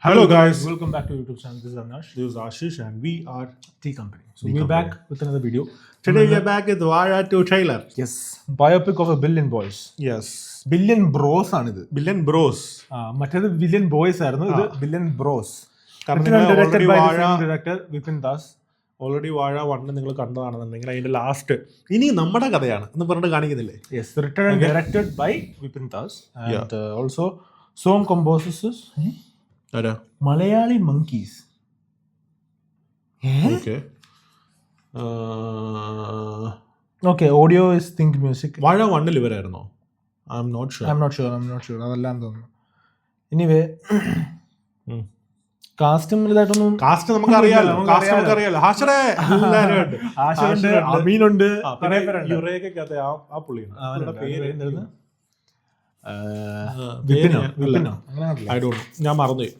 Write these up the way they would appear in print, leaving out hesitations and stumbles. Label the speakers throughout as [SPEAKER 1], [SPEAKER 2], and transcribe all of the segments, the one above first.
[SPEAKER 1] Hello guys,
[SPEAKER 2] welcome back to YouTube channel. This is Anash.
[SPEAKER 1] this is Ashish and we are
[SPEAKER 2] Tea Company. So we're back with another video.
[SPEAKER 1] today we are back with Vara 2 trailer.
[SPEAKER 2] Yes, biopic of a billion boys.
[SPEAKER 1] Yes,
[SPEAKER 2] Billion bros ആണിത്.
[SPEAKER 1] Billion Bros.
[SPEAKER 2] മറ്റേത് billion boys ആയിരുന്നു, ഇത് billion bros.
[SPEAKER 1] കാരണം നിങ്ങൾ
[SPEAKER 2] Directed
[SPEAKER 1] already
[SPEAKER 2] by the
[SPEAKER 1] Vara
[SPEAKER 2] same director Vipin Das.
[SPEAKER 1] Already വാഴ 1 നിങ്ങൾ കണ്ടതാണെന്നുണ്ടെങ്കിൽ അതിന്റെ last ഇനി നമ്മുടെ കഥയാണ് എന്ന് പറഞ്ഞിട്ട് കാണിക്കുന്നില്ലേ?
[SPEAKER 2] Yes, written and directed by Vipin Das and also song composers
[SPEAKER 1] ആരാ?
[SPEAKER 2] Malayali Monkeys.
[SPEAKER 1] Okay.
[SPEAKER 2] Okay, audio is Think Music.
[SPEAKER 1] Vaazha 1 ഇവരായിരുന്നോ? I'm not sure.
[SPEAKER 2] I'm not sure. അതെല്ലാം തോന്നുന്നു. Anyway, കാസ്റ്റും ഇതായിട്ടൊന്നും
[SPEAKER 1] കാസ്റ്റ് നമുക്ക് അറിയാലോ. ഹാഷറേ എല്ലാവരും ഉണ്ട്.
[SPEAKER 2] ആശയുണ്ട്, അമീനുണ്ട്,
[SPEAKER 1] യുറേക്കകത്തെ ആ പുള്ളിയാണ്. ഐ ഡോണ്ട്, ഞാൻ മറന്നുപോയി.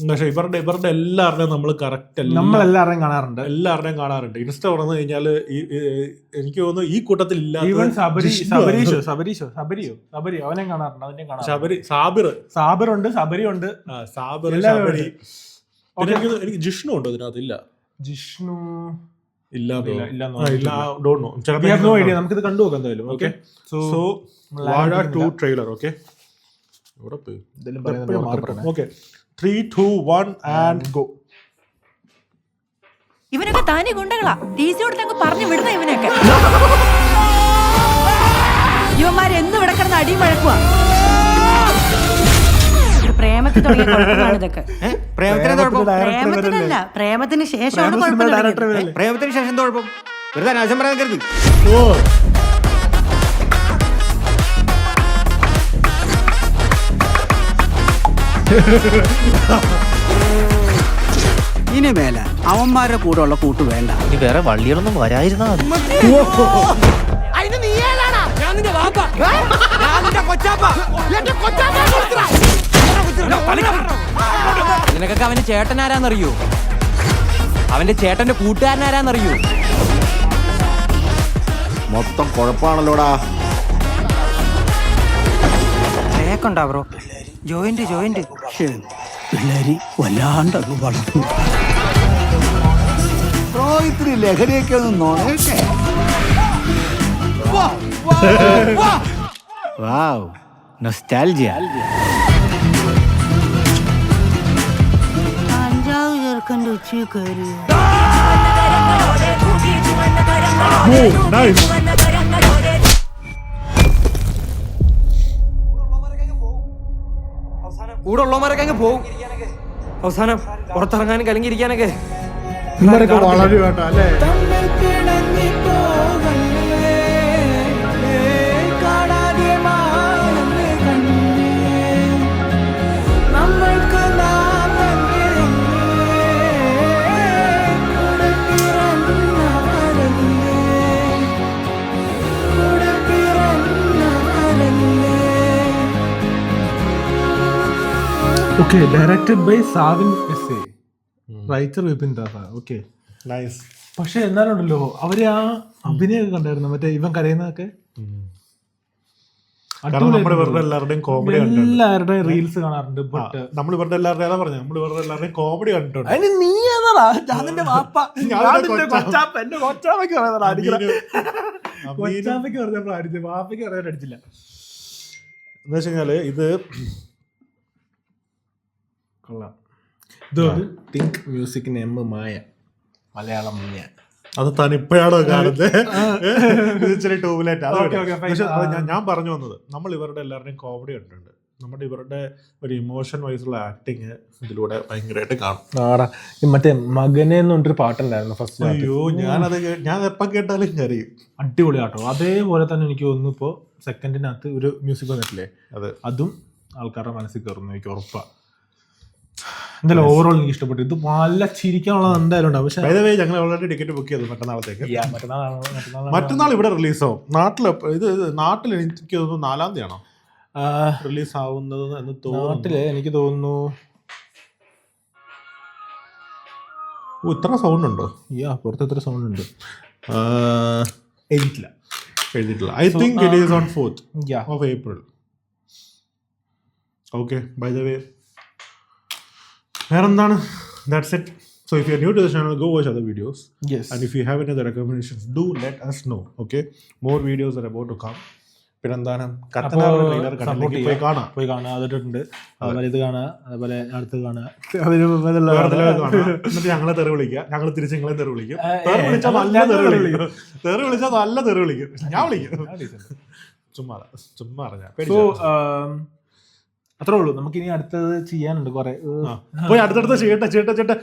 [SPEAKER 1] പക്ഷേ ഇവരുടെ എല്ലാവരുടെയും നമ്മൾ കറക്റ്റ്
[SPEAKER 2] നമ്മളെല്ലാവരെയും കാണാറുണ്ട്.
[SPEAKER 1] എല്ലാവരുടെയും കാണാറുണ്ട്. ഇൻസ്റ്റ തുറന്നു കഴിഞ്ഞാൽ എനിക്ക് തോന്നുന്നു ഈ കൂട്ടത്തിൽ
[SPEAKER 2] അവനെയും കാണാറുണ്ട്.
[SPEAKER 1] സാബിറുണ്ട്,
[SPEAKER 2] സബരിയുണ്ട്.
[SPEAKER 1] എനിക്ക് ജിഷ്ണു ഉണ്ടോ ഇതിനകത്ത്? ഇല്ല,
[SPEAKER 2] ജിഷ്ണു
[SPEAKER 1] ഇല്ല.
[SPEAKER 2] നമുക്കിത് കണ്ടുപോകാം എന്തായാലും. ഓക്കെ, സോ
[SPEAKER 1] വാഴ 2 trailer. Okay, okay, 3, 2, 1 and go.
[SPEAKER 3] ഇവനൊക്കെ താനെ ഗുണ്ടകളാ. ടീച്ചർ കൊടുത്തങ്ങ് പറഞ്ഞു വിടുന്ന ഇവനൊക്കെ. ഇവന്മാരെന്നും ഇവിടെ കിടന്ന് അടിയും വഴക്കുവാ. പ്രേമത്തിൽ തുടങ്ങിയ കുഴപ്പമാണ് ഇതൊക്കെ. പ്രേമത്തിനല്ല, പ്രേമത്തിന് ശേഷമാണ് കുഴപ്പം.
[SPEAKER 4] പ്രേമത്തിന് ശേഷം കുഴപ്പം വെറുതെ അനാശം പറയാൻ കരുത്. ഇനി മേല അവന്മാരുടെ കൂടെ ഉള്ള കൂട്ട് വേണ്ട.
[SPEAKER 5] ഇനി വേറെ വള്ളികളൊന്നും വരായിരുന്നാ
[SPEAKER 4] നിനക്കൊക്കെ അവന്റെ ചേട്ടൻ ആരാന്നറിയോ? അവന്റെ ചേട്ടന്റെ കൂട്ടുകാരനാരാന്നറിയോ?
[SPEAKER 6] മൊത്തം കുഴപ്പമാണല്ലോടാ.
[SPEAKER 4] കേക്കുണ്ടാ ബ്രോ? ജോയിന്റ്
[SPEAKER 6] പിള്ളേര് വല്ലാണ്ട് വളർന്നു. ഇത്തിരി ലഹരിയൊക്കെ ഒന്ന് നോക്കട്ടെ.
[SPEAKER 4] വാവ്, നൊസ്റ്റാൾജിയ.
[SPEAKER 3] അഞ്ചാവ് ചേർക്കൻ്റെ ഉച്ച കയറി
[SPEAKER 4] കൂടെ ഉള്ളവന്മാരൊക്കെ അങ്ങ് പോവും. അവസാനം പുറത്തിറങ്ങാനും കലങ്ങിയിരിക്കാനൊക്കെ
[SPEAKER 2] വളരെ വേണ്ട അല്ലേ? Okay, directed by Savin S.A. Writer Vipin Das. Okay,
[SPEAKER 1] nice.
[SPEAKER 2] പക്ഷെ എന്നാലുണ്ടല്ലോ അവര് ആ അഭിനയൊക്കെ കണ്ടായിരുന്നു, മറ്റേ ഇവൻ കരയുന്നതൊക്കെ.
[SPEAKER 1] എല്ലാവരുടെയും കോമഡി
[SPEAKER 2] എല്ലാവരുടെയും റീൽസ് കാണാറുണ്ട്. ബട്ട്
[SPEAKER 1] നമ്മൾ ഇവരുടെ എല്ലാവരുടെയും ഏതാ പറഞ്ഞത്, നമ്മൾ ഇവരുടെ എല്ലാവരുടെയും കോമഡി കണ്ടിട്ടുണ്ട്.
[SPEAKER 2] അതിന് നീ ഏതാടാ? ഞാനിന്റെ വാപ്പ, കൊച്ചാപ്പ, എന്റെ കൊച്ചാപ്പയ്ക്ക് പറയുന്നതാ അടിക്കുന്നത്. കൊച്ചാപ്പയ്ക്ക് പറഞ്ഞപ്പോൾ അടിച്ചു, വാപ്പയ്ക്ക് പറയാൻ അടിച്ചില്ല.
[SPEAKER 1] എന്ന് വെച്ച് കഴിഞ്ഞാല് ഇത്
[SPEAKER 2] കൊള്ളാം. ഇതൊരു തിങ്ക് മ്യൂസിക്കിന് മായ മലയാളം മായ.
[SPEAKER 1] അത് തനിപ്പോഴാണോ കാണുന്നത്? ഇച്ചിരി ട്യൂബ്ലൈറ്റ്. പക്ഷെ ഞാൻ പറഞ്ഞു വന്നത്, നമ്മൾ ഇവരുടെ എല്ലാവരുടെയും കോമഡി കണ്ടിട്ടുണ്ട്. നമ്മുടെ ഇവരുടെ ഒരു ഇമോഷൻ വൈസുള്ള ആക്ടിങ് ഇതിലൂടെ ഭയങ്കരമായിട്ട് കാണും.
[SPEAKER 2] മറ്റേ മകനെ എന്നൊരു പാട്ടുണ്ടായിരുന്നു ഫസ്റ്റ്.
[SPEAKER 1] അയ്യോ, ഞാൻ എപ്പം കേട്ടാലും കരയും.
[SPEAKER 2] അടിപൊളി ആട്ടോ. അതേപോലെ തന്നെ എനിക്ക് തോന്നുന്നു ഇപ്പോൾ സെക്കൻഡിനകത്ത് ഒരു മ്യൂസിക് വന്നിട്ടില്ലേ, അതും ആൾക്കാരുടെ മനസ്സിൽ കയറുന്നു, എനിക്ക് ഉറപ്പാണ്. എന്തായാലും ഓവറോൾ എനിക്ക് ഇഷ്ടപ്പെട്ടു. ഇത് നല്ല ചിരിക്കാനുള്ളത് എന്തായാലും ഉണ്ടാവും. പക്ഷേ
[SPEAKER 1] ഞങ്ങൾ ഓൾറെഡി ടിക്കറ്റ് ബുക്ക് ചെയ്തു മറ്റന്നാളത്തേക്ക്. മറ്റന്നാൾ ഇവിടെ റിലീസാവും. നാട്ടിൽ എനിക്ക് തോന്നുന്നു 4-ാം തീയതിയാണോ റിലീസ് ആവുന്നത് എന്ന് തോന്നുന്നു.
[SPEAKER 2] നാട്ടില് എനിക്ക് തോന്നുന്നു.
[SPEAKER 1] ഇത്ര സൗണ്ട് ഉണ്ടോ?
[SPEAKER 2] പുറത്ത് എത്ര സൗണ്ട് ഉണ്ട് എഴുതിയിട്ടില്ല.
[SPEAKER 1] I think it is on 4th of April. Okay, by the way, വേറെന്താണ്? That's it. So if you're new to the channel, go watch other videos.
[SPEAKER 2] Yes.
[SPEAKER 1] And if you have any other recommendations, do let us know. Okay? More videos are about to come. പിന്നെന്താണ് കത്തനാറിന്റെ trailer കണ്ടില്ലെങ്കിൽ പോയി കാണാം.
[SPEAKER 2] പോയി കാണുക, അതിട്ടുണ്ട്. അതുപോലെ ഇത് കാണുക, അതുപോലെ അടുത്ത് കാണുക.
[SPEAKER 1] എന്നിട്ട് ഞങ്ങളെ തെറി വിളിക്കുക, ഞങ്ങൾ തിരിച്ച് നിങ്ങളെ തെറി വിളിക്കും. തെറി വിളിച്ചാൽ നല്ല തെറി വിളിക്കും. തെറി വിളിച്ചാൽ നല്ല തെറി വിളിക്കും. ഞാൻ വിളിക്കും. ചുമ്മാ അറിഞ്ഞാ
[SPEAKER 2] സോ അത്രേ ഉള്ളൂ. നമുക്ക് ഇനി അടുത്തത് ചെയ്യാനുണ്ട് കുറെ.
[SPEAKER 1] പോയി അടുത്തടുത്ത് ചെയ്യട്ടെ.